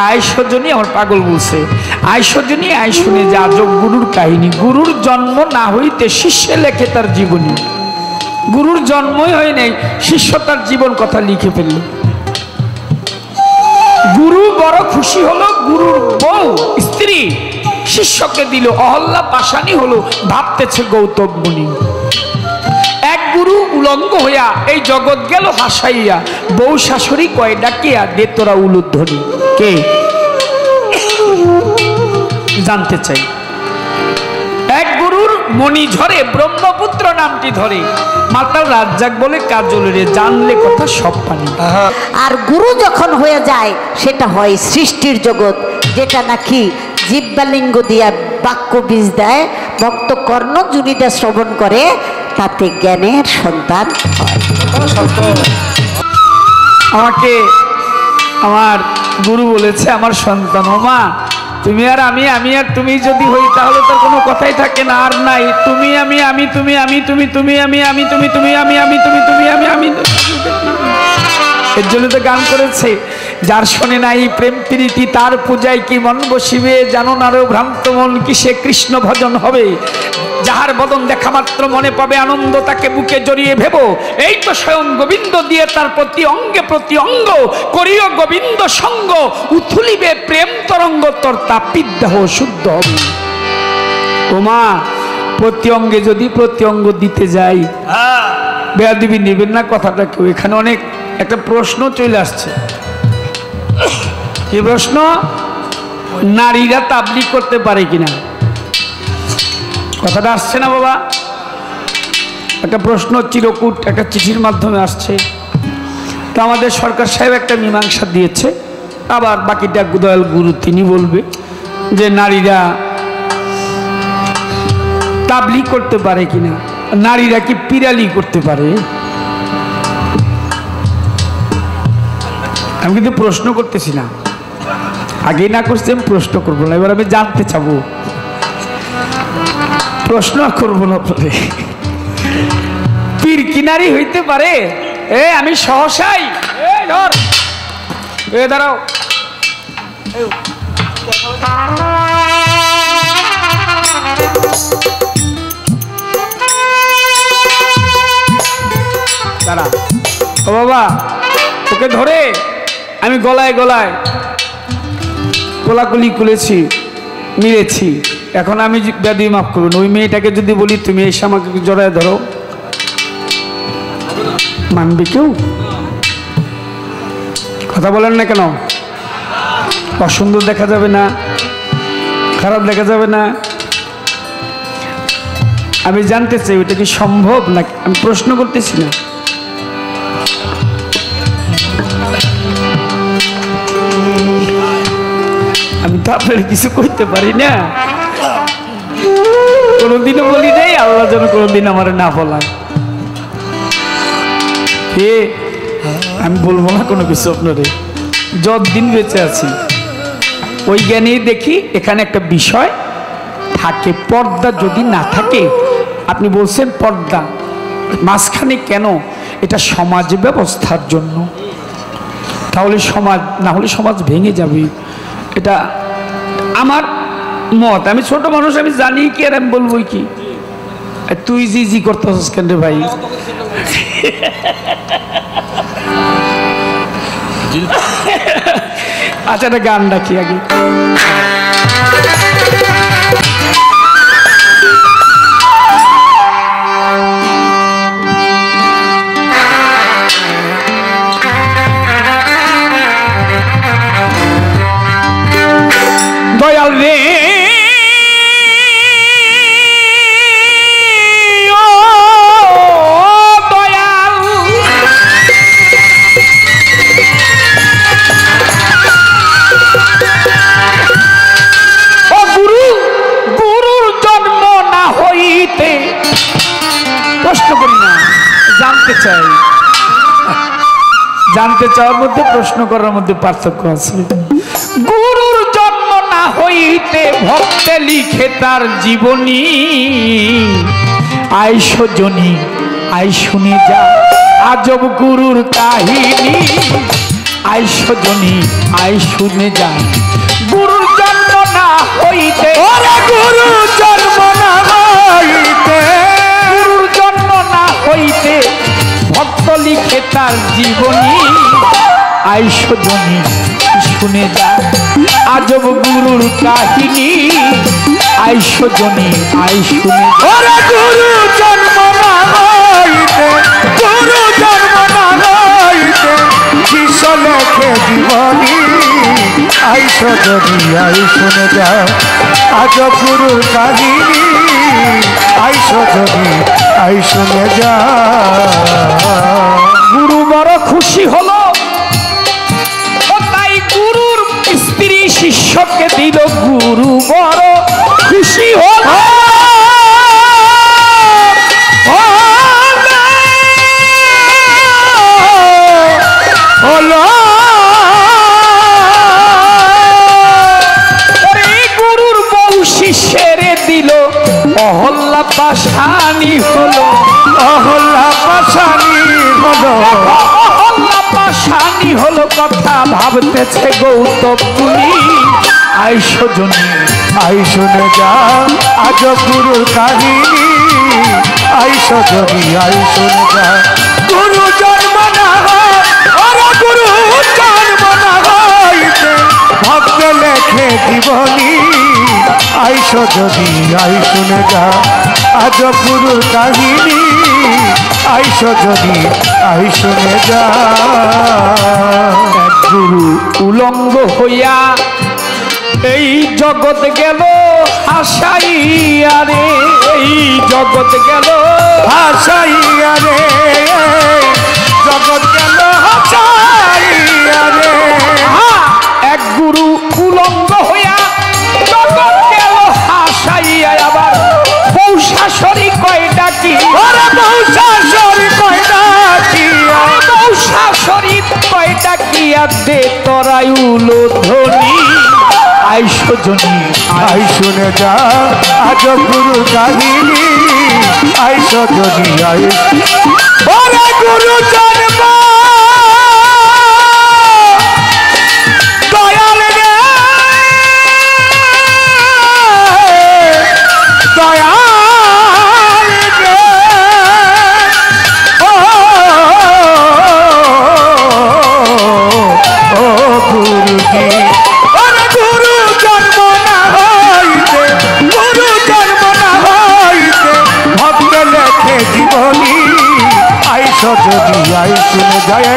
আয় সজনী আমার পাগল বলছে, আয় সজনী আয় শুনে যা আজব গুরুর কাহিনী। গুরুর জন্ম না হইতে শিষ্য লেখে তার জীবনী। গুরুর জন্মই হয় নাই, শিষ্য তার জীবন কথা লিখে ফেলল। গুরু বড় খুশি হলো, গুরুর বউ স্ত্রী শিষ্যকে দিল। অহল্যা পাশানি হলো, ভাবতেছে গৌতম মুনি। এক গুরু উলঙ্গ হইয়া এই জগৎ গেল হাসাইয়া, বউ শাশুড়ি কয় ডাকিয়া দে তোরা উলুধ্বনি। কে জানতে চাই? এক গুরুর মণি ঝরে, ব্রহ্মপুত্র নামটি ধরে, মাতাল রাজ্জাক বলে কাজলের জানলে কথা সব পানি। আর গুরু যখন হয়ে যায় সেটা হয় সৃষ্টির জগৎ, যেটা নাকি জিব্বালিঙ্গ দিয়া বাক্য বীজ দেয়, ভক্ত কর্ণ জুনিদা শ্রবণ করে, তাতে জ্ঞানের সন্তান হয়। আমাকে আমার গুরু বলেছে, আমার সন্তান, ও মা তুমি আর আমি, আমি আর তুমি যদি হই তাহলে তার কোনো কথাই থাকে না, আর নাই তুমি আমি, আমি তুমি, আমি তুমি, তুমি আমি, আমি তুমি, তুমি আমি, আমি তুমি, তুমি আমি, আমি। এর জন্য তো গান করেছে, যার শোনে নাই প্রেম প্রীতি তার পূজায় কি মন বসিবে, জানো না রে ভ্রান্ত মন কিসে কৃষ্ণ ভজন হবে, যাহার বদন দেখা মাত্র মনে পাবে আনন্দ, তাকে বুকে জড়িয়ে ভেবো, এই তো স্বয়ং গোবিন্দ দিয়ে তার প্রতি অঙ্গে প্রতি অঙ্গ করিও গোবিন্দ সঙ্গ, উথুলিবে প্রেম তরঙ্গ, তোর তাপিত দেহ শুদ্ধ হবে। ও মা, প্রতি অঙ্গে যদি প্রতি অঙ্গ দিতে যাই, বেয়াদবি নেবেন না কথাটা কেউ। এখানে অনেক একটা প্রশ্ন চলে আসছে। কি প্রশ্ন? নারীরা তাবলীগ করতে পারে কিনা, কথাটা আসছে না বাবা? একটা প্রশ্ন চিরকুট একটা চিঠির মাধ্যমে আসছে। তো আমাদের সরকার সাহেব একটা মীমাংসা দিয়েছে, আবার বাকিটা দয়াল গুরু তিনি বলবে যে নারীরা তাবলীগ করতে পারে কিনা, নারীরা কি পিরালি করতে পারে। আমি কিন্তু প্রশ্ন করতেছি না, আগেই না করছি, আমি প্রশ্ন করবো না, এবার আমি জানতে চাবো, প্রশ্ন করবো না। পীর কিনারি হইতে পারে? আমি সহসাই, দাঁড়াও, দাঁড়া। ও বাবা, ওকে ধরে আমি গলায় গলায় কোলাকুলি করেছি, মিলেছি, এখন আমি ব্যাধি মাফ করবো না। ওই মেয়েটাকে যদি বলি তুমি এসে আমাকে জড়ায় ধরো, মানবে কেউ? কথা বলেন না কেন? অসুন্দর দেখা যাবে না, খারাপ দেখা যাবে না? আমি জানতে চাই ওইটা কি সম্ভব না, আমি প্রশ্ন করতেছি না। আমি তো আপনার কিছু করতে পারি না, কোনোদিনও বলি নাই, আল্লাহ যেন কোনোদিন আমার না বলায়। আমি বলবো না কোনো কিছু আপনারে, যতদিন বেঁচে আছি ওই জ্ঞানেই দেখি এখানে একটা বিষয় থাকে, পর্দা যদি না থাকে, আপনি বলছেন পর্দা মাঝখানে কেন, এটা সমাজ ব্যবস্থার জন্য, তাহলে সমাজ না হলে সমাজ ভেঙে যাবে, এটা আমার মত। আমি ছোট মানুষ, আমি জানি কি, আর আমি বলবো কি। তুই জি জি করতেছিস কেন রে ভাই? আচ্ছা, একটা গান রাখি আগে। দয়াল রে, প্রশ্ন করি না, জানতে চাই। জানতে চাওয়ার মধ্যে প্রশ্ন করার মধ্যে পার্থক্য আছে। গুরুর জন্ম না হইতে ভক্তে লিখে তার জীবনী, আয় সজনী আয় শুনে যা আজব গুরুর কাহিনী, আয় সজনী আয় শুনে যা গুরুর জন্ম না হইতে ওরে গুরু জন্ম না হইতে গুরুর জন্ম না হইতে ভক্ত লিখে তার জীবনী আয় সজনী শুনে যা আজব গুরুর কাহিনী আয় সজনী আয় শুনে যা ওরে গুরু জন্ম না হইতে গুরু জন্ম না হইতে শিষ্য লেখে জীবনী আইস যদি আই শুনে যা আজ গুরুর কাহিনী আইস যদি আই শুনে যা গুরু বড় খুশি হলো ও তাই গুরুর স্ত্রী শিষ্যকে দিল গুরু বড় খুশি হলো হলো গুরুর বউ শিষ্যের দিল অহল্লা পাশানি হলো অহল্লা পাশানি হলো অহল্লা পাশানি হলো কথা ভাবতেছে গৌতম মুনি আয় সজনী আই শুনে যা আজ গুরুর কাহিনী আইস যদি আই শুনে যা গুরু জন্ম না হয় ওরে গুরু জন্ম না হইতে ভক্ত লেখে জীবনী আইস যদি আই শুনে যা আজ গুরুর কাহিনী আইস যদি আই শুনে যা এক গুরু উলঙ্গ হইয়া এই জগৎ গেল হাসাইয়া রে এই জগৎ গেল হাসাইয়া রে জগৎ গেল হাসাইয়া রে এক গুরু উলঙ্গ হইয়া জগৎ গেল হাসাইয়া আবার বউ শাশুড়ি কয়টা কি ওরে বউ শাশুড়ি কয়টা কি বউ শাশুড়ি কয়টা কি আর দে তোরাই উলো ধ্বনি আয় সজনী আই শুনে যা আজ গুরু কাহিনী আইস যদি আই ওরে গুরু জন্ম দয়াল রে দয়াল রে ও গুরুজি ওরে গুরু জন্ম না হইতে গুরু জন্ম না হইতে ভক্ত লেখে জীবনী আইস যদি আই শুনে যায়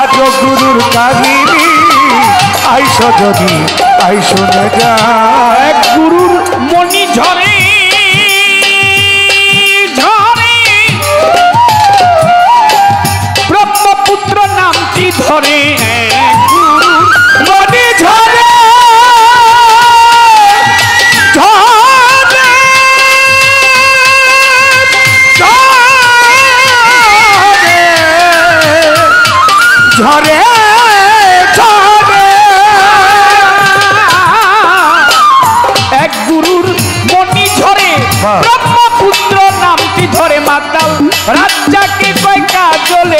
আজ গুরুর কাহিনী আইস যদি আই শুনে যায় এক গুরুর মণি ঝরে ঝরে ব্রহ্মপুত্র নামটি ধরে এক গুরুর মণি ঝরে ঝরে ঝরে ঝরে এক গুরুর মণি ঝরে বাহ। ব্রহ্মপুত্র নামটি ধরে মাতাল রাজ্জাকে কয় কাজলে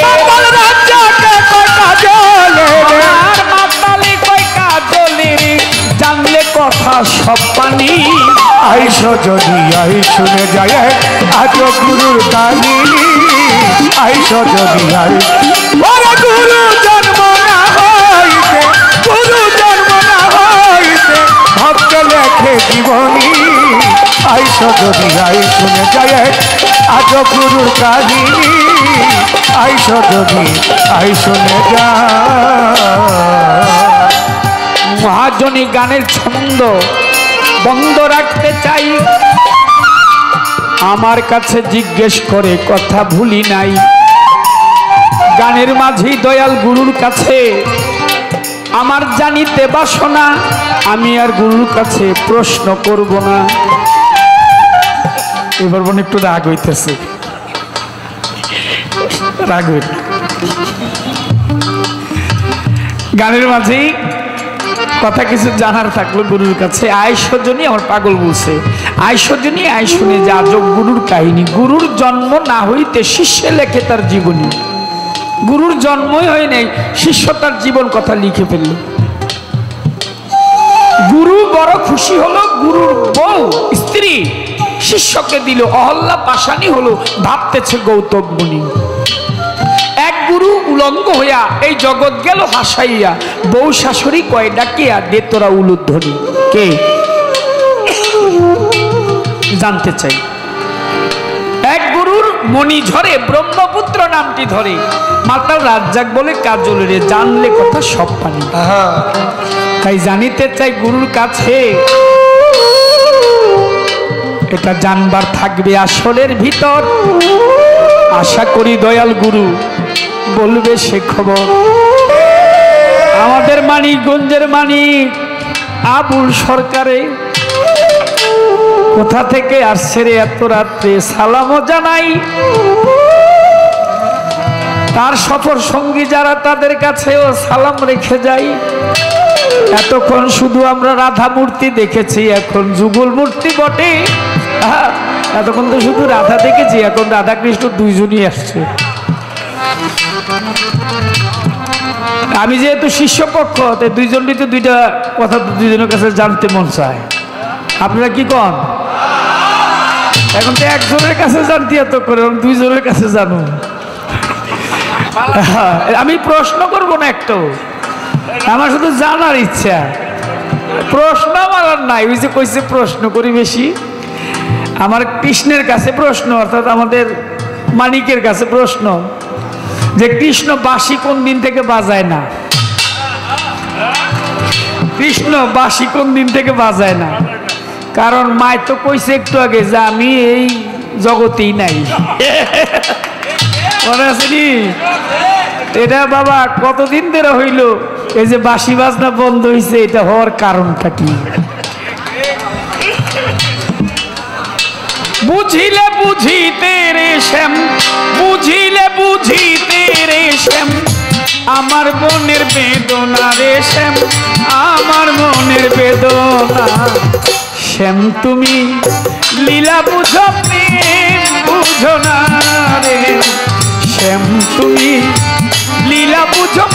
রাজ্জাকে কয়টা জ্বলে রে আর মাতালে কয় কাজলে রে জানলে কথা সব পানি আইস যদি আই শুনে যায় আজ গুরুর কাহিনী আইস যদি আই ওরে গুরু জন্ম না হইতে গুরু জন্ম না হইতে ভক্ত লেখে জীবনী আইস যদি আই শুনে যায় আজ গুরুর কাহিনী আইস যদি আই শুনে যায় মহাজনী গানের ছন্দ বন্ধ রাখতে চাই আমার কাছে জিজ্ঞেস করে কথা ভুলি নাই গানের মাঝি দয়াল গুরুর কাছে আমার জানিতে বাসনা আমি আর গুরুর কাছে প্রশ্ন করব না এবার বোন একটু রাগ হইতেছে রাগ হইল গানের মাঝে কথা কিছু জানার থাকলো গুরুর কাছে আয় সজনী আমার পাগল বলছে আয় সজনী আয় শুনে যা যোগ গুরুর কাহিনী গুরুর জন্ম না হইতে শিষ্যে লেখে তার জীবনী গুরুর জন্মই হয় নাই, শিষ্য তার জীবন কথা লিখে ফেলল। গুরু বড় খুশি হলো, গুরুর বউ স্ত্রী শিষ্যকে দিল। অহল্যা পাশানি হলো, ভাবতেছে গৌতম মুনি। এক গুরু উলঙ্গ হইয়া এই জগৎ গেল হাসাইয়া, বউ শাশুড়ি কয় ডাকিয়া দে তোরা উলুধ্বনি। কে জানতে চাই। এক গুরুর মণি ঝরে, ব্রহ্মপুত্র নামটি ধরে, মাতাল রাজ্জাক বলে কাজল রে, জানলে কথা সব পানি। তাই জানিতে চাই গুরুর কাছে, এটা জানবার থাকবে আসলের ভিতর। আশা করি দয়াল গুরু বলবে সে খবর। আমাদের মানিকগঞ্জের মানিক আবুল সরকারে কোথা থেকে আসছে রে এত রাত্রে, সালামও জানাই। তার সফর সঙ্গী যারা তাদের কাছেও সালাম রেখে যাই। এতক্ষণ শুধু আমরা রাধা মূর্তি দেখেছি, এখন যুগল মূর্তি বটে। এতক্ষণ তো শুধু রাধা দেখেছি, এখন রাধা কৃষ্ণ দুইজনই আসছে। আমি যেহেতু শিষ্যপক্ষ, তাই দুইজনই তো দুইটা কথা দুইজনের কাছে জানতে মন চায়। আপনারা কি কন? এখন তো একজনের কাছে জানতে এত করে, দুইজনের কাছে জানো। আমি প্রশ্ন করবো না একটু, আমার শুধু জানার ইচ্ছা, প্রশ্ন আমার নাই। ওই যে কইছে প্রশ্ন করি বেশি। আমার কৃষ্ণের কাছে প্রশ্ন, অর্থাৎ আমাদের মানিকের কাছে প্রশ্ন, যে কৃষ্ণ বাঁশি কোন দিন থেকে বাজায় না? কৃষ্ণ বাঁশি কোন দিন থেকে বাজায় না? কারণ মায় তো কইছে একটু আগে যে আমি এই জগতেই নাই। মনে আছে নি? এটা বাবা কতদিন ধরে হইল এই যে বাঁশি বাজনা বন্ধ হয়েছে, এটা হওয়ার কারণটা কি? বুঝিলে বুঝিতে রে শ্যাম, বুঝিলে বুঝিতে রে শ্যাম, আমার মনের বেদনা রে শ্যাম, আমার মনের বেদনা। শ্যাম তুমি লীলা বুঝো, প্রেম বুঝো না রে শ্যাম, তুমি লীলা বুঝো।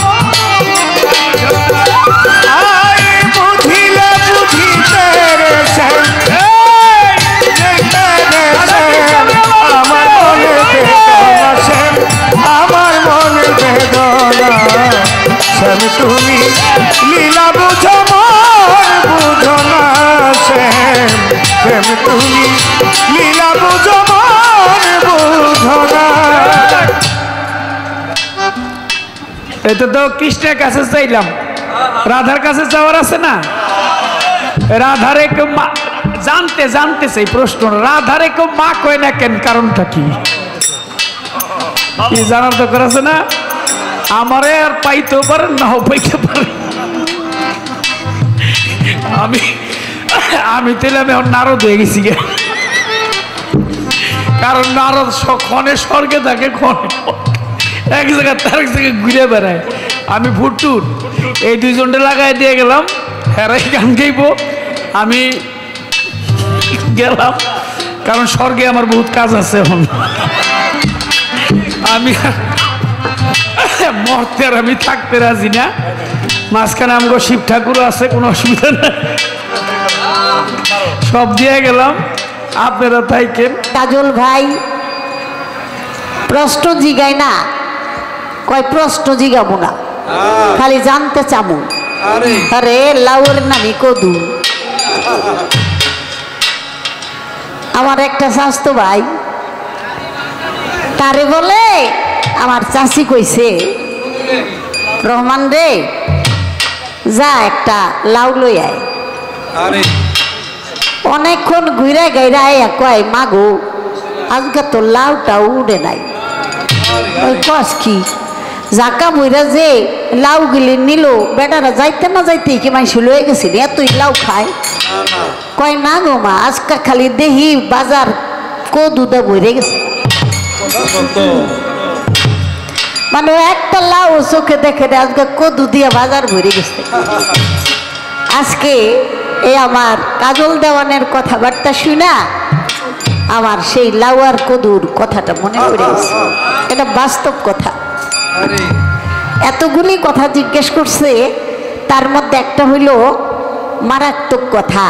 বুঝিলে বুঝিতে রে শ্যাম, আমার মনের বেদনা শ্যাম, আমার মনের বেদনা। শ্যাম তুমি লীলা বুঝো, মন বুঝো না শ্যাম, শ্যাম তুমি লীলা বুঝো, মন বুঝো না। এটা তো কৃষ্ণের কাছে চাইলাম, রাধার কাছে যাওয়ার আছে না? রাধারে কেউ জানতে জানতে চাই প্রশ্ন, রাধারে কেউ মা কয় না কেন? কারণটা কি জানার দরকার আছে না? আমারে আর পাইতেও পারেন, নাও পাইতে পারেন। আমি তাহলে আমি নারদ হয়ে গেছি, কারণ নারদ ক্ষণে স্বর্গে থাকে, ক্ষণে এক জায়গায় তার এক জায়গায় ঘুরে বেড়ায়। আমি ফুটুর এই দুইজনটা লাগাই দিয়ে গেলাম, হেরাই গান গাইব, আমি গেলাম, কারণ স্বর্গে আমার বহুত কাজ আছে। এখন আমি মরতে আর আমি থাকতে রাজি না। মাঝখানে আমাকে শিব ঠাকুরও আছে, কোনো অসুবিধা নেই, সব দিয়ে গেলাম, আপনারা থাকেন। কাজল ভাই প্রশ্ন জিগায় না, কয় প্রশ্ন জিগাবো না, খালি জানতে চাবো। আরে লাউয়ের নামি কদু। আমার একটা স্বাস্থ্য ভাই, তারে বলে আমার চাষি কইছে, রহমান রে যা একটা লাউ লই আয়। অনেকক্ষণ ঘুরে গাইরা আয়া কয় মাগো আজকে তো লাউটা উড়ে নাই। ওই কস কি জাকা বইরা যে লাউ গিলি নিল, বেটারা যাইতে না যাইতে কি মাইসি লয়ে গেছিল, এতই লাউ খায়। কয় না গো মা, আজকে খালি দেহি বাজার কদুদা বইরে গেছে। মানে একটা লাউ চোখে দেখে আজকে কদু দিয়ে বাজার ভরে গেছে। আজকে এই আমার কাজল দেওয়ানের কথাবার্তা শুনা আমার সেই লাউ আর কদুর কথাটা মনে পড়ে গেছে। এটা বাস্তব কথা। এতগুলি কথা জিজ্ঞেস করছে, তার মধ্যে একটা হইল মারাত্মক কথা।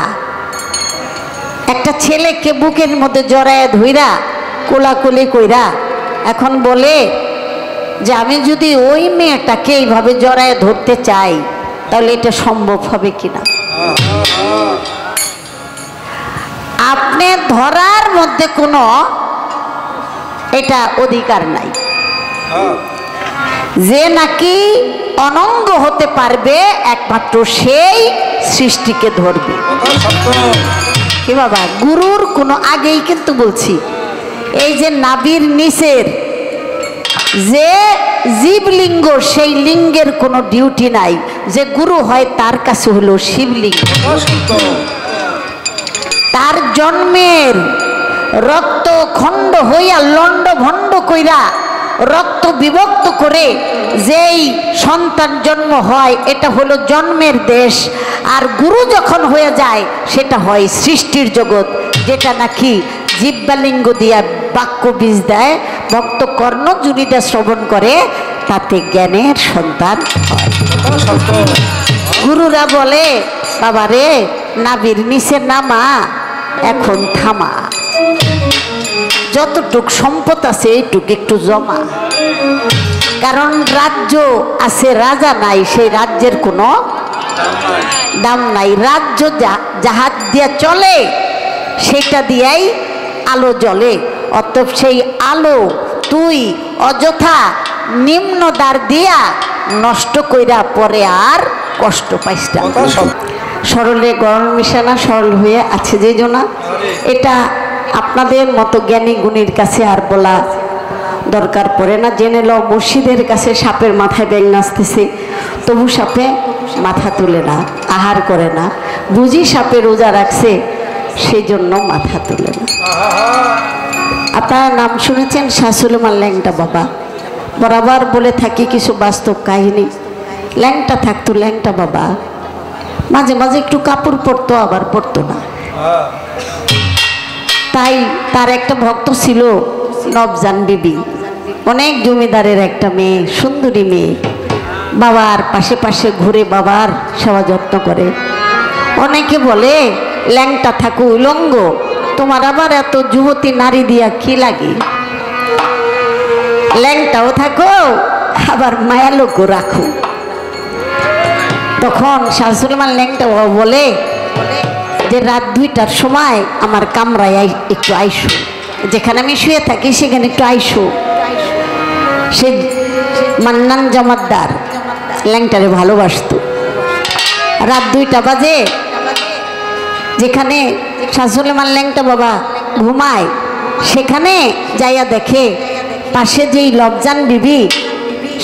একটা ছেলেকে বুকের মধ্যে জড়ায় ধইরা কোলাকুলি কইরা এখন বলে যে আমি যদি ওই মেয়েটাকে এইভাবে জড়ায় ধরতে চাই তাহলে এটা সম্ভব হবে কিনা। আপনি ধরার মধ্যে কোনো এটা অধিকার নাই। যে নাকি অনঙ্গ হতে পারবে একমাত্র সেই সৃষ্টিকে ধরবে। কি বাবা, গুরুর কোনো আগেই কিন্তু বলছি, এই যে নাভির নিচের যে জীবলিঙ্গ সেই লিঙ্গের কোনো ডিউটি নাই। যে গুরু হয় তার কাছে হলো শিবলিঙ্গ। তার জন্মের রক্ত খণ্ড হইয়া লন্ড ভণ্ড কইরা রক্ত বিভক্ত করে যেই সন্তান জন্ম হয় এটা হলো জন্মের দেশ। আর গুরু যখন হয়ে যায় সেটা হয় সৃষ্টির জগৎ, যেটা নাকি জিহ্বালিঙ্গ দিয়া বাক্য বীজ দেয়, ভক্ত কর্ণ জুনিদা শ্রবণ করে, তাতে জ্ঞানের সন্তান হয়। গুরুরা বলে বাবা রে, নাভির নিচে নামা, এখন থামা, যতটুক সম্পদ আছে এইটুক একটু জমা। কারণ রাজ্য আছে, রাজা নাই, সেই রাজ্যের কোনো দাম নাই। রাজ্য জাহাজ দিয়া চলে, সেটা দিয়াই আলো জ্বলে। অতএব সেই আলো তুই অযথা নিম্ন দ্বার দিয়া নষ্ট কইরা পরে আর কষ্ট পাইস না। সরলে গরম মিশানা, সরল হয়ে আছে যে জনা, এটা আপনাদের মতো জ্ঞানী গুণীর কাছে আর বলা দরকার পড়ে না। জেনে লো, মুর্শিদের কাছে সাপের মাথায় ব্যাঙ নাচতেছে, তবু সাপে মাথা তুলে না, আহার করে না। বুঝি সাপে রোজা রাখছে, সেই জন্য মাথা তুলে না। আপনারা নাম শুনেছেন শাহ সুলেমান ল্যাংটা বাবা। বরাবর বলে থাকি কিছু বাস্তব কাহিনী। ল্যাংটা থাকতো ল্যাংটা বাবা, মাঝে মাঝে একটু কাপড় পরতো, আবার পরতো না। তাই তার একটা ভক্ত ছিল নবজান বিবি, অনেক জমিদারের একটা মেয়ে, সুন্দরী মেয়ে। বাবার পাশে পাশে ঘুরে বাবার সেবা যত্ন করে। অনেকে বলে ল্যাংটা থাকো উলঙ্গ, তোমার আবার এত যুবতী নারী দিয়া কি লাগে? ল্যাংটাও থাকো আবার মায়ালোকও রাখো। তখন শাহ সুলেমান ল্যাংটা বলে যে রাত 2টার সময় আমার কামরায় একটু আইসো, যেখানে আমি শুয়ে থাকি সেখানে একটু আইসো। সে মান্নান জমাদ্দার ল্যাংটারে ভালোবাসতো। রাত 2টা বাজে, যেখানে শাহ সুলেমান ল্যাংটা বাবা ঘুমায়, সেখানে যাইয়া দেখে পাশে যেই লবজান বিবি,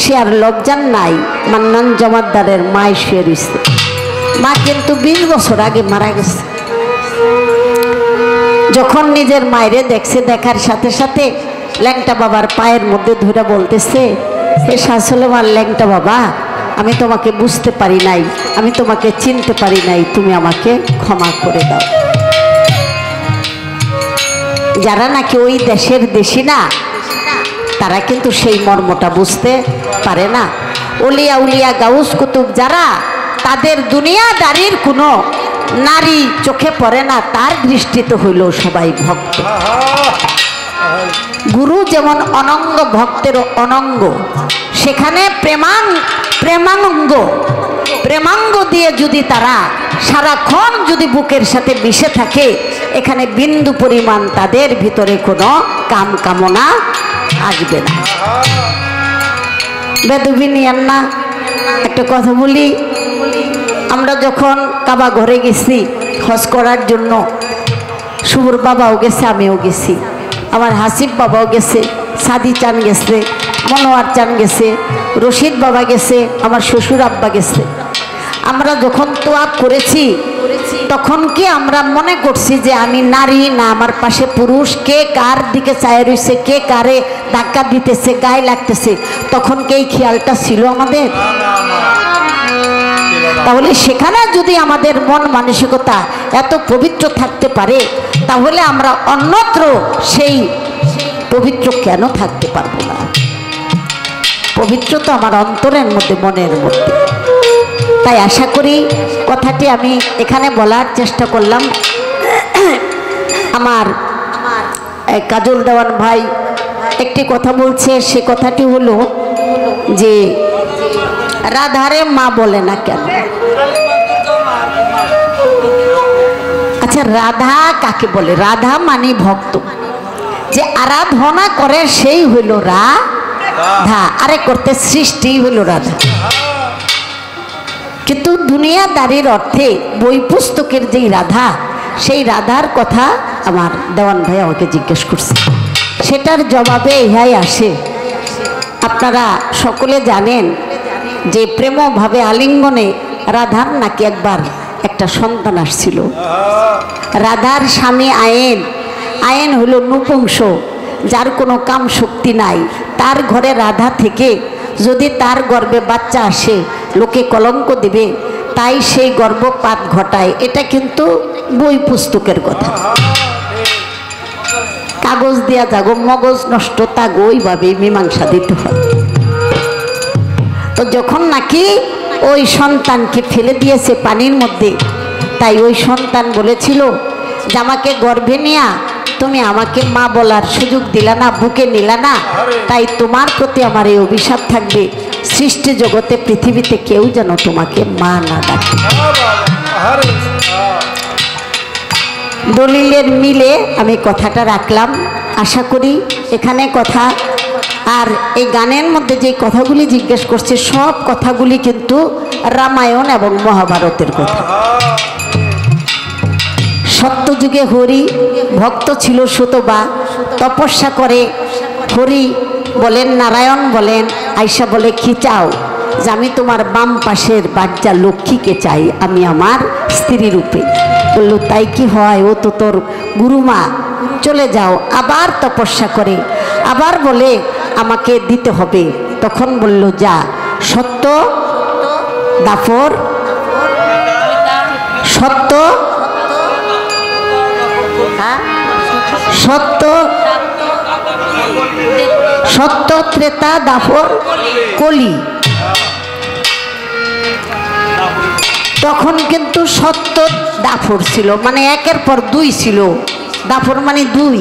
সে আর লবজান নাই, মান্নান জমাদ্দারের মায় শুয়ে রয়েছে। মা কিন্তু 20 বছর আগে মারা গেছে। যখন নিজের মায়েরে দেখছে, দেখার সাথে সাথে ল্যাংটা বাবার পায়ের মধ্যে ধরে বলতেছে, হে শাহ সুলেমান ল্যাংটা বাবা, আমি তোমাকে বুঝতে পারি নাই, আমি তোমাকে চিনতে পারি নাই, তুমি আমাকে ক্ষমা করে দাও। যারা নাকি ওই দেশের দেশি না, তারা কিন্তু সেই মর্মটা বুঝতে পারে না। ওলিয়া উলিয়া গাউস কুতুব যারা, তাদের দুনিয়াদারির কোনো নারী চোখে পড়ে না, তার দৃষ্টিতে হইল সবাই ভক্ত। গুরু যেমন অনঙ্গ, ভক্তেরও অনঙ্গ। সেখানে প্রেমাঙ্গ দিয়ে যদি তারা সারাক্ষণ যদি বুকের সাথে মিশে থাকে, এখানে বিন্দু পরিমাণ তাদের ভিতরে কোনো কাম কামনা আসবে না। বেদবিনিয়ান না, একটা কথা বলি, আমরা যখন কাবা ঘরে গেছি হজ করার জন্য, শুভর বাবাও গেছে, আমিও গেছি, আমার হাসিব বাবাও গেছে, সাদি চান গেছে, মনোয়ার চান গেছে, রশিদ বাবা গেছে, আমার শ্বশুর আব্বা গেছে। আমরা যখন তোয়াব করেছি তখন কি আমরা মনে করছি যে আমি নারী না আমার পাশে পুরুষ? কে কার দিকে চায় রয়েছে, কে কারে ধাক্কা দিতেছে, গায়ে লাগতেছে, তখন কি এই খেয়ালটা ছিল আমাদের? তাহলে সেখানে যদি আমাদের মন মানসিকতা এত পবিত্র থাকতে পারে, তাহলে আমরা অন্যত্র সেই পবিত্র কেন থাকতে পারবো না? পবিত্রতা আমার অন্তরের মধ্যে, মনের মধ্যে। তাই আশা করি কথাটি আমি এখানে বলার চেষ্টা করলাম। আমার কাজল দেওয়ান ভাই একটি কথা বলছে, সে কথাটি হলো যে রাধারে মা বলে না কেন? আচ্ছা, রাধা কাকে বলে? রাধা মানে ভক্ত, যে আরাধনা করে সেই হইল রাধা, আরে করতে সৃষ্টি হইল রাধা। কিন্তু দুনিয়াদারির অর্থে বই পুস্তকের যেই রাধা, সেই রাধার কথা আমার দেওয়ান ভাই আমাকে জিজ্ঞেস করছে, সেটার জবাবে ইহাই আসে। আপনারা সকলে জানেন যে প্রেমভাবে আলিঙ্গনে রাধার নাকি একবার একটা সন্তান আসছিল। রাধার স্বামী আয়েন হলো নপুংস, যার কোনো কাম শক্তি নাই। তার ঘরে রাধা থেকে যদি তার গর্ভে বাচ্চা আসে লোকে কলঙ্ক দিবে, তাই সেই গর্ভপাত ঘটায়। এটা কিন্তু বই পুস্তকের কথা। কাগজ দিয়া যাগো, মগজ নষ্ট তাগো, ওইভাবেই মীমাংসা দিতে হয়। তো যখন নাকি ওই সন্তানকে ফেলে দিয়েছে পানির মধ্যে, তাই ওই সন্তান বলেছিল যে আমাকে গর্ভে নিয়া তুমি আমাকে মা বলার সুযোগ দিলা না, বুকে নিলা না, তাই তোমার প্রতি আমার এই অভিশাপ থাকবে, সৃষ্টি জগতে পৃথিবীতে কেউ যেন তোমাকে মা না ডাকে। দলিলের মিলে আমি কথাটা রাখলাম। আশা করি এখানে কথা, আর এই গানের মধ্যে যে কথাগুলি জিজ্ঞেস করছে সব কথাগুলি কিন্তু রামায়ণ এবং মহাভারতের কথা। সত্যযুগে হরি ভক্ত ছিল সুতবা, তপস্যা করে হরি বলেন, নারায়ণ বলেন, আয়সা বলে কি চাও? যে আমি তোমার বাম পাশের বাচ্চা লক্ষ্মীকে চাই, আমি আমার স্ত্রী রূপে। বলল তাই কি হয়, ও তো তোর গুরুমা, চলে যাও। আবার তপস্যা করে, আবার বলে আমাকে দিতে হবে। তখন বলল যা, সত্য দাফর, সত্য সত্য সত্য ত্রেতা দাফর কলি। তখন কিন্তু সত্য দাফর ছিল, মানে একের পর দুই ছিল। দাফর মানে দুই,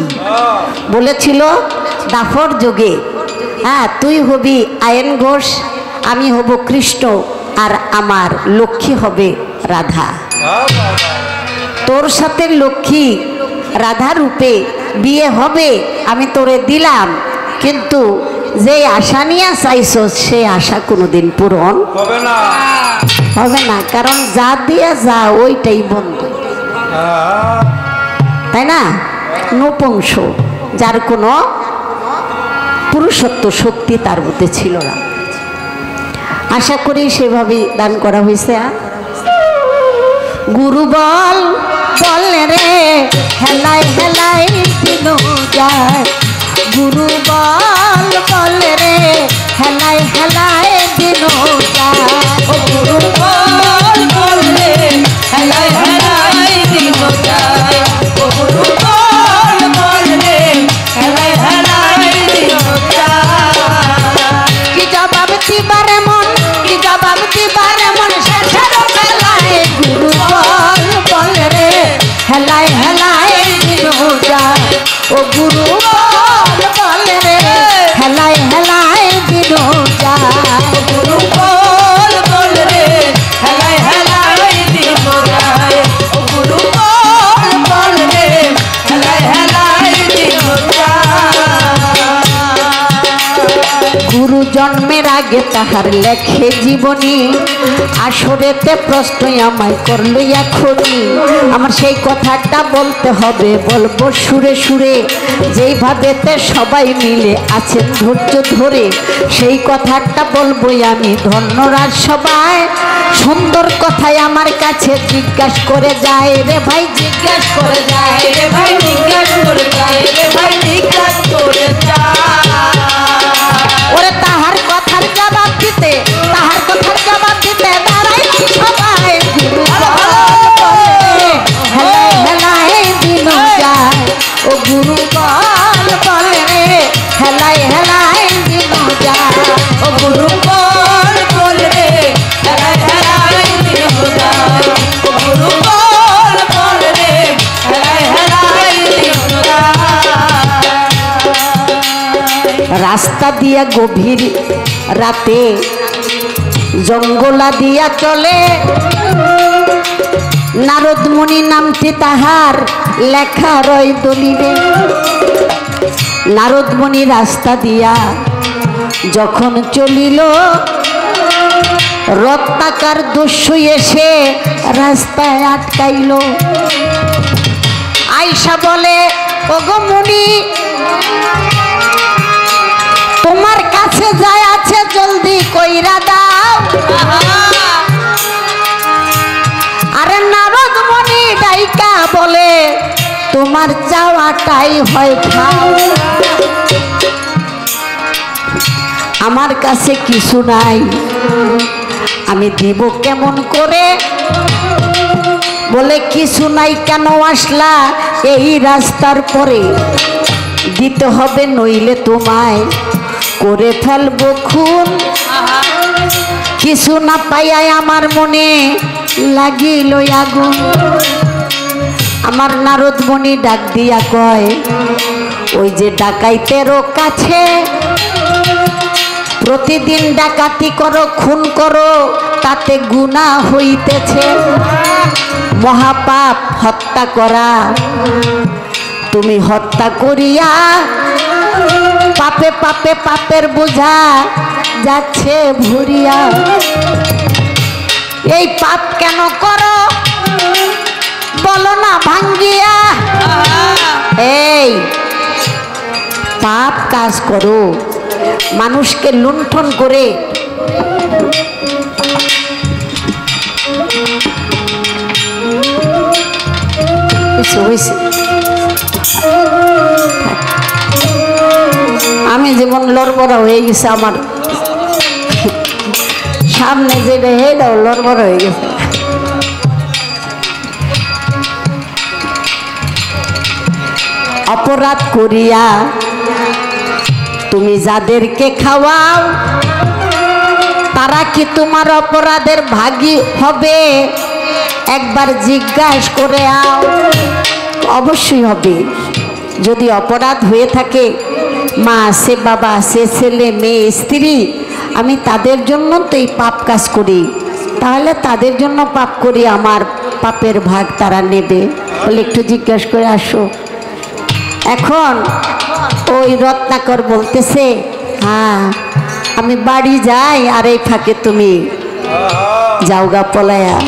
বলেছিল দাফর যুগে হ্যাঁ তুই হবি আয়েন ঘোষ, আমি হব কৃষ্ণ, আর আমার লক্ষ্মী হবে রাধা। তোর সাথে লক্ষ্মী রাধা রূপে বিয়ে হবে, আমি তোরে দিলাম, কিন্তু যে আশা নিয়ে চাইছো সে আশা কোনোদিন পূরণ হবে না, কারণ যা দিয়া যা ওইটাই বন্ধ, তাই না? নপুংস, যার কোনো পুরুষত্ব শক্তি তার মধ্যে ছিল না। আশা করি সেভাবেই দান করা হয়েছে। গুরু বল বল রে হেলাই হেলাই দিন যায়, গুরু বল বল রে হেলাই হেলাই দিন যায়, ও গুরু বল বল রে হেলাই হেলাই দিন যায়, ও গুরু বল বল রে হেলাই হেলাই দিন যায়। কি জবাব দিবারে মন, কি জবাব দিবারে মন, শেষের বেলায় গুরু বল বল রে হেলাই হেলাই দিন যায়, ও গুরু বল বল রে হেলাই হেলাই দিন যায়, ও গুরু বল বল রে হেলাই হেলাই দিন যায়, ও গুরু বল বল রে হেলাই হেলাই দিন যায়। গুরু জন্মের আগে তাহার লেখে জীবনী, আসরেতে প্রশ্ন আমায় করলো এখনই, আমার সেই কথাটা বলতে হবে, বলবো সুরে সুরে, যেইভাবেতে সবাই মিলে আছেন ধৈর্য ধরে, সেই কথাটা বলবো আমি, ধন্যরাজ সবাই। সুন্দর কথাই আমার কাছে জিজ্ঞাসা করে যায় রে ভাই, জিজ্ঞাসা করে যায় রে ভাই, জিজ্ঞাসা করে যায় রে ভাই, জিজ্ঞাসা করে যায়। ওরে তাহার কথার জবাব দিতে, তাহার কথার জবাব দিতে দাঁড়াই সবাই, গুরু হেলাই হেলাই দিন যায়, ও গুরু বল বল রে হেলাই হেলাই দিন যায়, ও গুরু রাস্তা দিয়া গভীর রাতে জঙ্গলা দিয়া চলে, নারদমণি নামটি তাহার লেখা রয় দলিলে। নারদমণি রাস্তা দিয়া যখন চলিল, রত্নাকার দস্যু এসে রাস্তায় আটকাইল। আয়সা বলে, ওগো মুনি, তোমার কাছে যায় আছে, জলদি কইরা দাও। আরে নারদমণি ডাইকা বলে, তোমার চাওয়াটাই হয় খাও। আমার কাছে কিছু নাই, আমি দিব কেমন করে? বলে, কিছু নাই কেন আসলা এই রাস্তার পরে? দিতে হবে, নইলে তোমায় করে ফেলবো খুন। কিছু না পাইয়াই আমার মনে লাগিল আগুন। আমার নারদমণি ডাক দিয়া কয়, ওই যে ডাকাইতেরও কাছে প্রতিদিন ডাকাতি করো, খুন করো, তাতে গুনাহ হইতেছে। মহাপাপ হত্যা করা, তুমি হত্যা করিয়া পাপে পাপে পাপের বোঝা যাচ্ছে ভরিয়া। এই পাপ কেন করো বলো না ভাঙ্গিয়া? এই পাপ কাজ করো, মানুষকে লুণ্ঠন করে আমি যেমন লড়বড়া হয়ে গেছে, আমার সামনে যেটা হেটাও লড়বড়া হয়ে গেছে। অপরাধ করিয়া তুমি যাদেরকে খাওয়াও, তারা কি তোমার অপরাধের ভাগী হবে? একবার জিজ্ঞাসা করে আও। অবশ্যই হবে। যদি অপরাধ হয়ে থাকে, মা আছে, বাবা আছে, ছেলে মেয়ে স্ত্রী, আমি তাদের জন্য তো এই পাপ কাজ করি, তাহলে তাদের জন্য পাপ করি, আমার পাপের ভাগ তারা নেবে। বলে, একটু জিজ্ঞাসা করে আসো। এখন ওই রত্নাকর বলতেছে, হ্যাঁ আমি বাড়ি যাই, আর এই ফাঁকে তুমি যাওগা পলায়া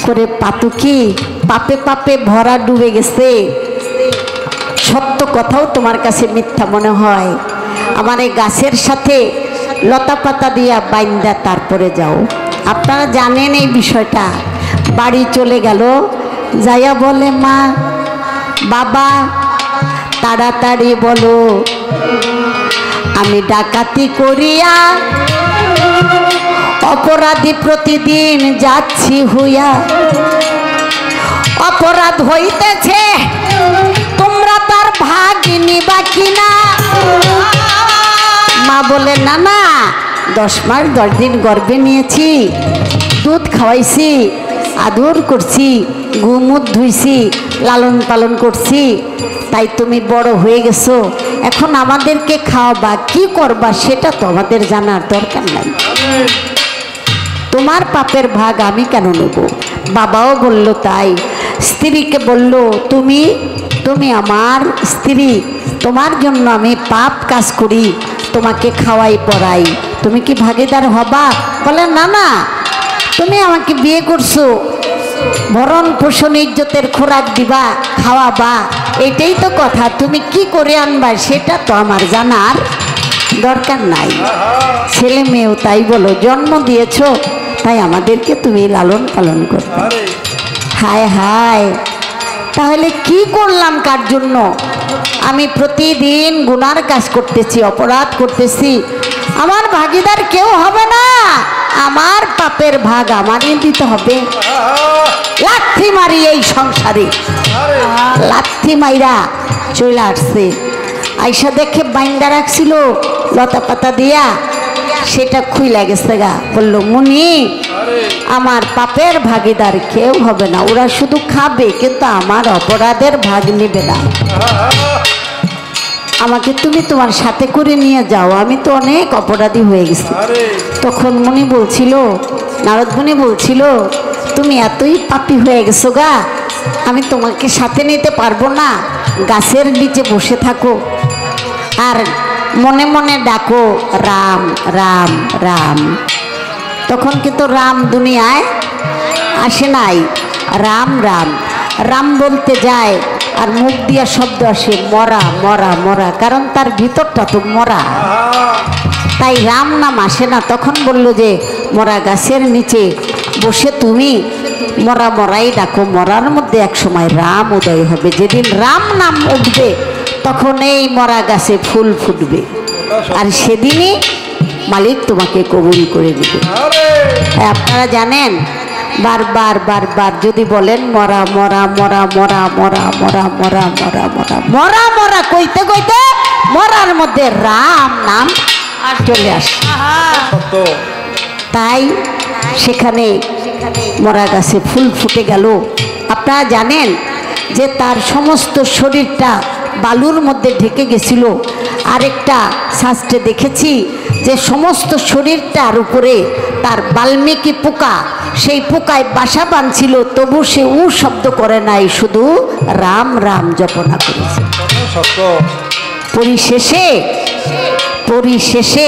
করে। পাতু কি পাপে পাপে ভরা ডুবে গেছে, সত্য কথাও তোমার কাছে মিথ্যা মনে হয়। আমার এই গাছের সাথে লতা পাতা দিয়া বাইন্দা তারপরে যাও। আপনারা জানেন এই বিষয়টা। বাড়ি চলে গেল, যাইয়া বলে, মা বাবা তাড়াতাড়ি বলো, আমি ডাকাতি করিয়া অপরাধী প্রতিদিন যাচ্ছি হইয়া। অপরাধ হইতেছে, তোমরা তার ভাগ নিবা কিনা? মা বলে, না না, 10 মাস 10 দিন গর্ভে নিয়েছি, দুধ খাওয়াইছি, আদর করছি, গুমুদ ধুইছি, লালন পালন করছি, তাই তুমি বড় হয়ে গেছো, এখন আমাদেরকে খাওয়াবা, কি করবা সেটা তো আমাদের জানার দরকার নাই। তোমার পাপের ভাগ আমি কেন নেব? বাবাও বলল তাই। স্ত্রীকে বলল, তুমি আমার স্ত্রী, তোমার জন্য আমি পাপ কাজ করি, তোমাকে খাওয়াই পড়াই, তুমি কি ভাগীদার হবা? বলে, না না, তুমি আমাকে বিয়ে করছো, ভরণ পোষণ ইজ্জতের খোরাক দিবা, খাওয়াবা, এটাই তো কথা। তুমি কি করে আনবা সেটা তো আমার জানার দরকার নাই। ছেলে মেয়েও তাই বলো, জন্ম দিয়েছো, তাই আমাদেরকে তুমি লালন পালন করবে। হায় হায়, তাহলে কি করলাম কার জন্য? আমি প্রতিদিন গুনার কাজ করতেছি, অপরাধ করতেছি, আমার ভাগীদার কেউ হবে না, আমার পাপের ভাগ আমারই দিতে হবে। লাথি মারি এই সংসারে, লাথি মাইরা চলে আসছে। আইসা দেখে বাইন্দা রাখছিল লতা পাতা দিয়া, সেটা খুইলা গেছে গা। বললো, মুনি আমার পাপের ভাগীদার কেউ হবে না, ওরা শুধু খাবে কিন্তু আমার অপরাধের ভাগ নেবে না। আমাকে তুমি তোমার সাথে করে নিয়ে যাও, আমি তো অনেক অপরাধী হয়ে গেছি। তখন মুনি বলছিল, নারদ মুনি বলছিল, তুমি এতই পাপী হয়ে গেছো গা, আমি তোমাকে সাথে নিতে পারবো না, গাছের নিচে বসে থাকো আর মনে মনে ডাকো রাম রাম রাম। তখন কিন্তু রাম দুনিয়ায় আসে নাই, রাম রাম রাম বলতে যায় আর মুখ দিয়া শব্দ আসে মরা মরা মরা, কারণ তার ভিতরটা তো মরা, তাই রাম নাম আসে না। তখন বলল যে মরা গাছের নিচে বসে তুমি মরা মরাই ডাকো, মরার মধ্যে এক সময় রাম উদয় হবে, যেদিন রাম নাম উঠবে তখন এই মরা গাছে ফুল ফুটবে, আর সেদিনই মালিক তোমাকে কবুল করে দিবে। আপনারা জানেন বারবার বারবার যদি বলেন মরা মরা মরা মরা মরা মরা মরা মরা মরা মরা মরা কইতে কইতে মরার মধ্যে রাম নাম চলে আসে। তাই সেখানে মরা গাছে ফুল ফুটে গেল। আপনারা জানেন যে তার সমস্ত শরীরটা বালুর মধ্যে ঢেকে গেছিল। আরেকটা শাস্ত্রে দেখেছি যে সমস্ত শরীরটার উপরে তার বাল্মীকি পোকা, সেই পোকায় বাসা বাঁধছিল, তবু সে শব্দ করে নাই, শুধু রাম রাম জপনা করেছে। পরিশেষে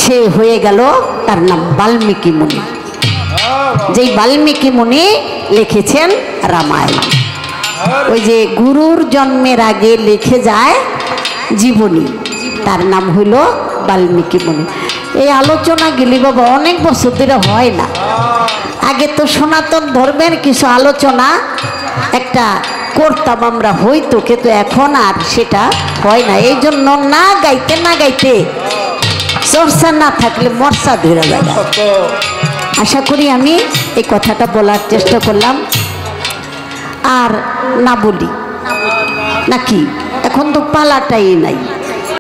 সে হয়ে গেল, তার নাম বাল্মীকি মুনি। যেই বাল্মীকি মুনি লিখেছেন রামায়ণ। ওই যে গুরুর জন্মের আগে লিখে যায় জীবনী, তার নাম হইল বাল্মীকি মুনি। এই আলোচনা গেলি বাবা অনেক বছর ধরে হয় না। আগে তো সনাতন ধর্মের কিছু আলোচনা একটা করতাম আমরা, হইতো, কিন্তু এখন আর সেটা হয় না। এই জন্য না গাইতে চর্চা না থাকলে মর্চা ধরে যায়। আশা করি আমি এই কথাটা বলার চেষ্টা করলাম। আর না বলি নাকি, এখন তো পালাটাই নাই।